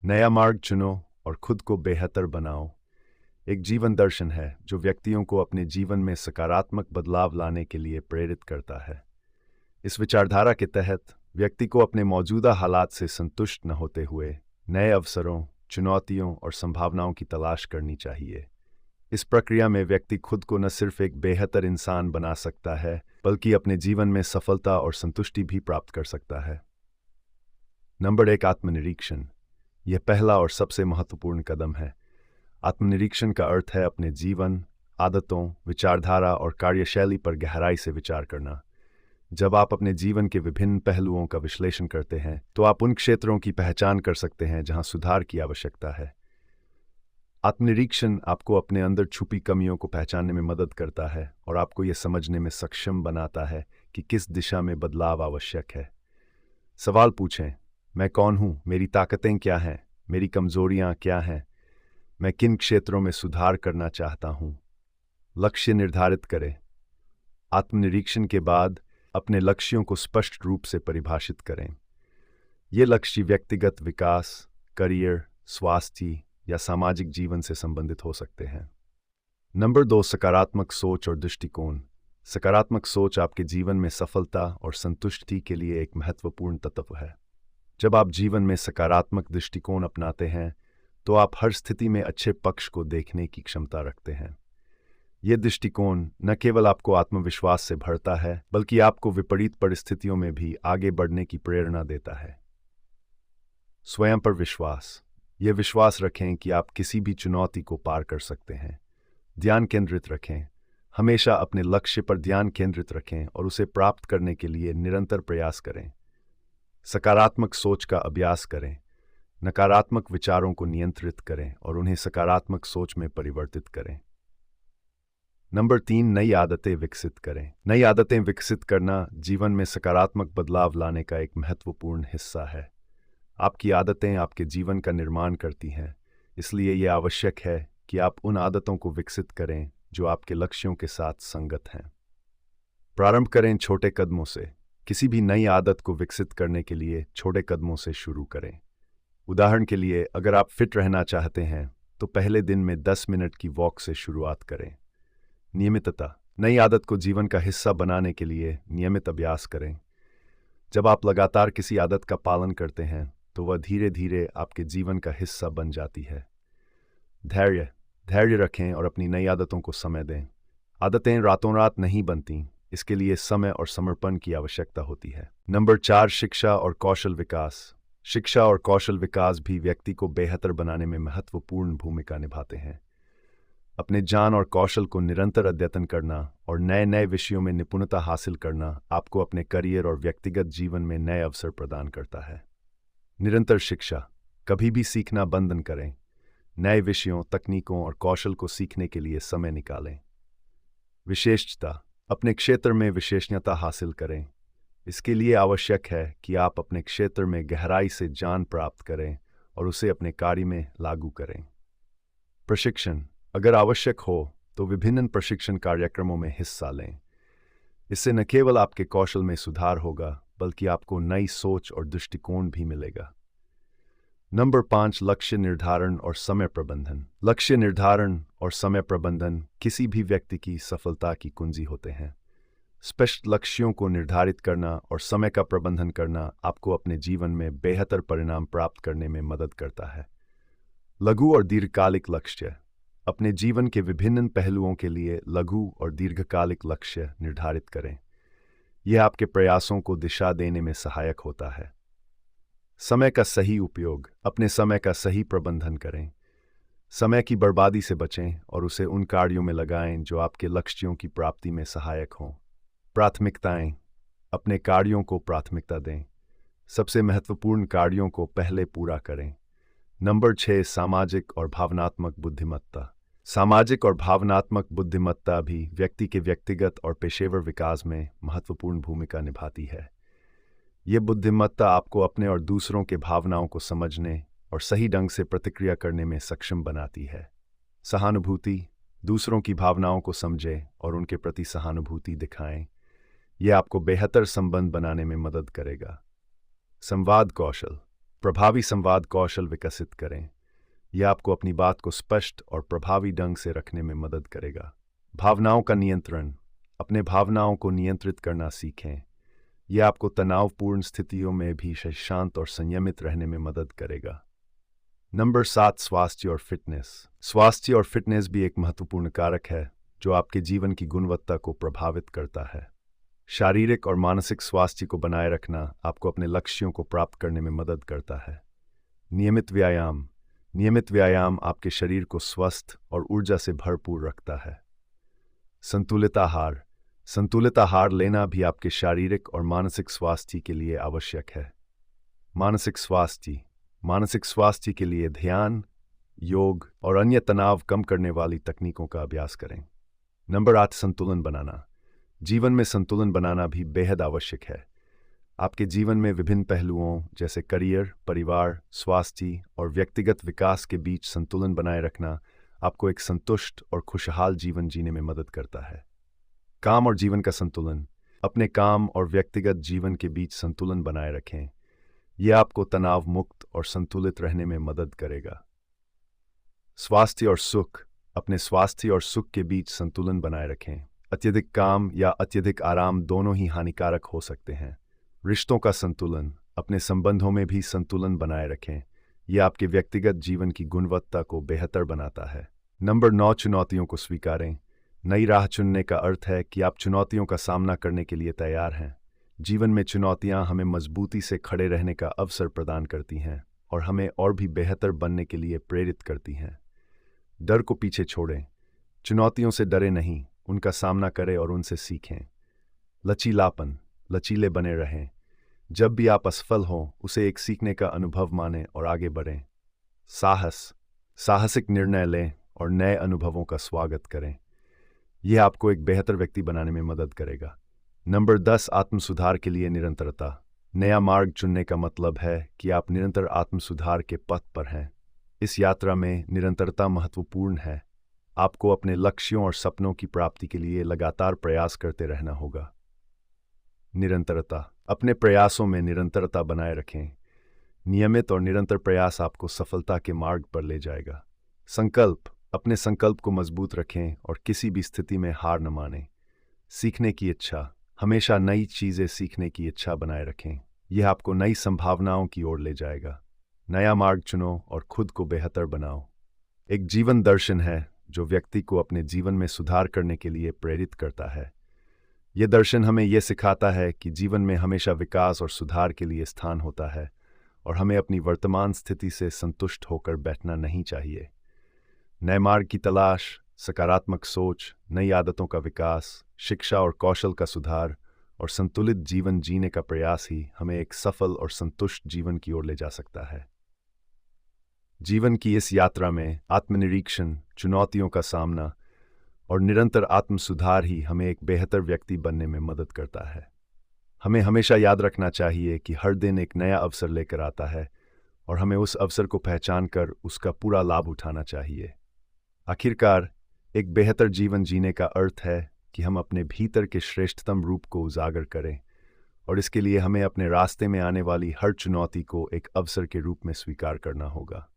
नया मार्ग चुनो और खुद को बेहतर बनाओ। एक जीवन दर्शन है जो व्यक्तियों को अपने जीवन में सकारात्मक बदलाव लाने के लिए प्रेरित करता है। इस विचारधारा के तहत व्यक्ति को अपने मौजूदा हालात से संतुष्ट न होते हुए नए अवसरों, चुनौतियों और संभावनाओं की तलाश करनी चाहिए। इस प्रक्रिया में व्यक्ति खुद को न सिर्फ एक बेहतर इंसान बना सकता है, बल्कि अपने जीवन में सफलता और संतुष्टि भी प्राप्त कर सकता है। नंबर 1, आत्मनिरीक्षण। यह पहला और सबसे महत्वपूर्ण कदम है। आत्मनिरीक्षण का अर्थ है अपने जीवन, आदतों, विचारधारा और कार्यशैली पर गहराई से विचार करना। जब आप अपने जीवन के विभिन्न पहलुओं का विश्लेषण करते हैं, तो आप उन क्षेत्रों की पहचान कर सकते हैं जहां सुधार की आवश्यकता है। आत्मनिरीक्षण आपको अपने अंदर छुपी कमियों को पहचानने में मदद करता है और आपको यह समझने में सक्षम बनाता है कि किस दिशा में बदलाव आवश्यक है। सवाल पूछें, मैं कौन हूं? मेरी ताकतें क्या हैं? मेरी कमजोरियां क्या हैं? मैं किन क्षेत्रों में सुधार करना चाहता हूं? लक्ष्य निर्धारित करें। आत्मनिरीक्षण के बाद अपने लक्ष्यों को स्पष्ट रूप से परिभाषित करें। ये लक्ष्य व्यक्तिगत विकास, करियर, स्वास्थ्य या सामाजिक जीवन से संबंधित हो सकते हैं। नंबर 2, सकारात्मक सोच और दृष्टिकोण। सकारात्मक सोच आपके जीवन में सफलता और संतुष्टि के लिए एक महत्वपूर्ण तत्व है। जब आप जीवन में सकारात्मक दृष्टिकोण अपनाते हैं, तो आप हर स्थिति में अच्छे पक्ष को देखने की क्षमता रखते हैं। यह दृष्टिकोण न केवल आपको आत्मविश्वास से भरता है, बल्कि आपको विपरीत परिस्थितियों में भी आगे बढ़ने की प्रेरणा देता है। स्वयं पर विश्वास। यह विश्वास रखें कि आप किसी भी चुनौती को पार कर सकते हैं। ध्यान केंद्रित रखें। हमेशा अपने लक्ष्य पर ध्यान केंद्रित रखें और उसे प्राप्त करने के लिए निरंतर प्रयास करें। सकारात्मक सोच का अभ्यास करें। नकारात्मक विचारों को नियंत्रित करें और उन्हें सकारात्मक सोच में परिवर्तित करें। नंबर 3, नई आदतें विकसित करें। नई आदतें विकसित करना जीवन में सकारात्मक बदलाव लाने का एक महत्वपूर्ण हिस्सा है। आपकी आदतें आपके जीवन का निर्माण करती हैं, इसलिए यह आवश्यक है कि आप उन आदतों को विकसित करें जो आपके लक्ष्यों के साथ संगत हैं। प्रारंभ करें छोटे कदमों से। किसी भी नई आदत को विकसित करने के लिए छोटे कदमों से शुरू करें। उदाहरण के लिए, अगर आप फिट रहना चाहते हैं, तो पहले दिन में 10 मिनट की वॉक से शुरुआत करें। नियमितता। नई आदत को जीवन का हिस्सा बनाने के लिए नियमित अभ्यास करें। जब आप लगातार किसी आदत का पालन करते हैं, तो वह धीरे धीरे आपके जीवन का हिस्सा बन जाती है। धैर्य रखें और अपनी नई आदतों को समय दें। आदतें रातों रात नहीं बनती, इसके लिए समय और समर्पण की आवश्यकता होती है। नंबर 4, शिक्षा और कौशल विकास। शिक्षा और कौशल विकास भी व्यक्ति को बेहतर बनाने में महत्वपूर्ण भूमिका निभाते हैं। अपने ज्ञान और कौशल को निरंतर अद्यतन करना और नए नए विषयों में निपुणता हासिल करना आपको अपने करियर और व्यक्तिगत जीवन में नए अवसर प्रदान करता है। निरंतर शिक्षा। कभी भी सीखना बंद न करें। नए विषयों, तकनीकों और कौशल को सीखने के लिए समय निकालें। विशेषता। अपने क्षेत्र में विशेषज्ञता हासिल करें। इसके लिए आवश्यक है कि आप अपने क्षेत्र में गहराई से ज्ञान प्राप्त करें और उसे अपने कार्य में लागू करें। प्रशिक्षण। अगर आवश्यक हो तो विभिन्न प्रशिक्षण कार्यक्रमों में हिस्सा लें। इससे न केवल आपके कौशल में सुधार होगा, बल्कि आपको नई सोच और दृष्टिकोण भी मिलेगा। नंबर 5, लक्ष्य निर्धारण और समय प्रबंधन। लक्ष्य निर्धारण और समय प्रबंधन किसी भी व्यक्ति की सफलता की कुंजी होते हैं। स्पष्ट लक्ष्यों को निर्धारित करना और समय का प्रबंधन करना आपको अपने जीवन में बेहतर परिणाम प्राप्त करने में मदद करता है। लघु और दीर्घकालिक लक्ष्य। अपने जीवन के विभिन्न पहलुओं के लिए लघु और दीर्घकालिक लक्ष्य निर्धारित करें। यह आपके प्रयासों को दिशा देने में सहायक होता है। समय का सही उपयोग। अपने समय का सही प्रबंधन करें। समय की बर्बादी से बचें और उसे उन कार्यों में लगाएं जो आपके लक्ष्यों की प्राप्ति में सहायक हों। प्राथमिकताएं। अपने कार्यों को प्राथमिकता दें। सबसे महत्वपूर्ण कार्यों को पहले पूरा करें। नंबर 6, सामाजिक और भावनात्मक बुद्धिमत्ता। सामाजिक और भावनात्मक बुद्धिमत्ता भी व्यक्ति के व्यक्तिगत और पेशेवर विकास में महत्वपूर्ण भूमिका निभाती है। यह बुद्धिमत्ता आपको अपने और दूसरों के भावनाओं को समझने और सही ढंग से प्रतिक्रिया करने में सक्षम बनाती है। सहानुभूति। दूसरों की भावनाओं को समझें और उनके प्रति सहानुभूति दिखाएं। यह आपको बेहतर संबंध बनाने में मदद करेगा। संवाद कौशल। प्रभावी संवाद कौशल विकसित करें। यह आपको अपनी बात को स्पष्ट और प्रभावी ढंग से रखने में मदद करेगा। भावनाओं का नियंत्रण, अपने भावनाओं को नियंत्रित करना सीखें। यह आपको तनावपूर्ण स्थितियों में भी शांत और संयमित रहने में मदद करेगा। नंबर 7, स्वास्थ्य और फिटनेस। स्वास्थ्य और फिटनेस भी एक महत्वपूर्ण कारक है जो आपके जीवन की गुणवत्ता को प्रभावित करता है। शारीरिक और मानसिक स्वास्थ्य को बनाए रखना आपको अपने लक्ष्यों को प्राप्त करने में मदद करता है। नियमित व्यायाम आपके शरीर को स्वस्थ और ऊर्जा से भरपूर रखता है। संतुलित आहार लेना भी आपके शारीरिक और मानसिक स्वास्थ्य के लिए आवश्यक है। मानसिक स्वास्थ्य के लिए ध्यान, योग और अन्य तनाव कम करने वाली तकनीकों का अभ्यास करें। नंबर 8, संतुलन बनाना। जीवन में संतुलन बनाना भी बेहद आवश्यक है। आपके जीवन में विभिन्न पहलुओं जैसे करियर, परिवार, स्वास्थ्य और व्यक्तिगत विकास के बीच संतुलन बनाए रखना आपको एक संतुष्ट और खुशहाल जीवन जीने में मदद करता है। काम और जीवन का संतुलन, अपने काम और व्यक्तिगत जीवन के बीच संतुलन बनाए रखें। यह आपको तनाव मुक्त और संतुलित रहने में मदद करेगा। स्वास्थ्य और सुख, अपने स्वास्थ्य और सुख के बीच संतुलन बनाए रखें। अत्यधिक काम या अत्यधिक आराम दोनों ही हानिकारक हो सकते हैं। रिश्तों का संतुलन, अपने संबंधों में भी संतुलन बनाए रखें। यह आपके व्यक्तिगत जीवन की गुणवत्ता को बेहतर बनाता है। नंबर 9, चुनौतियों को स्वीकारें। नई राह चुनने का अर्थ है कि आप चुनौतियों का सामना करने के लिए तैयार हैं। जीवन में चुनौतियां हमें मजबूती से खड़े रहने का अवसर प्रदान करती हैं और हमें और भी बेहतर बनने के लिए प्रेरित करती हैं। डर को पीछे छोड़ें। चुनौतियों से डरे नहीं, उनका सामना करें और उनसे सीखें। लचीले बने रहें। जब भी आप असफल हों, उसे एक सीखने का अनुभव मानें और आगे बढ़ें। साहसिक निर्णय लें और नए अनुभवों का स्वागत करें। यह आपको एक बेहतर व्यक्ति बनाने में मदद करेगा। नंबर 10, आत्मसुधार के लिए निरंतरता। नया मार्ग चुनने का मतलब है कि आप निरंतर आत्मसुधार के पथ पर हैं। इस यात्रा में निरंतरता महत्वपूर्ण है। आपको अपने लक्ष्यों और सपनों की प्राप्ति के लिए लगातार प्रयास करते रहना होगा। अपने प्रयासों में निरंतरता बनाए रखें। नियमित और निरंतर प्रयास आपको सफलता के मार्ग पर ले जाएगा। अपने संकल्प को मजबूत रखें और किसी भी स्थिति में हार न मानें। सीखने की इच्छा, हमेशा नई चीजें सीखने की इच्छा बनाए रखें। यह आपको नई संभावनाओं की ओर ले जाएगा। नया मार्ग चुनो और खुद को बेहतर बनाओ। एक जीवन दर्शन है जो व्यक्ति को अपने जीवन में सुधार करने के लिए प्रेरित करता है। यह दर्शन हमें यह सिखाता है कि जीवन में हमेशा विकास और सुधार के लिए स्थान होता है और हमें अपनी वर्तमान स्थिति से संतुष्ट होकर बैठना नहीं चाहिए। नए मार्ग की तलाश, सकारात्मक सोच, नई आदतों का विकास, शिक्षा और कौशल का सुधार और संतुलित जीवन जीने का प्रयास ही हमें एक सफल और संतुष्ट जीवन की ओर ले जा सकता है। जीवन की इस यात्रा में आत्मनिरीक्षण, चुनौतियों का सामना और निरंतर आत्मसुधार ही हमें एक बेहतर व्यक्ति बनने में मदद करता है। हमें हमेशा याद रखना चाहिए कि हर दिन एक नया अवसर लेकर आता है और हमें उस अवसर को पहचान कर उसका पूरा लाभ उठाना चाहिए। आखिरकार, एक बेहतर जीवन जीने का अर्थ है कि हम अपने भीतर के श्रेष्ठतम रूप को उजागर करें और इसके लिए हमें अपने रास्ते में आने वाली हर चुनौती को एक अवसर के रूप में स्वीकार करना होगा।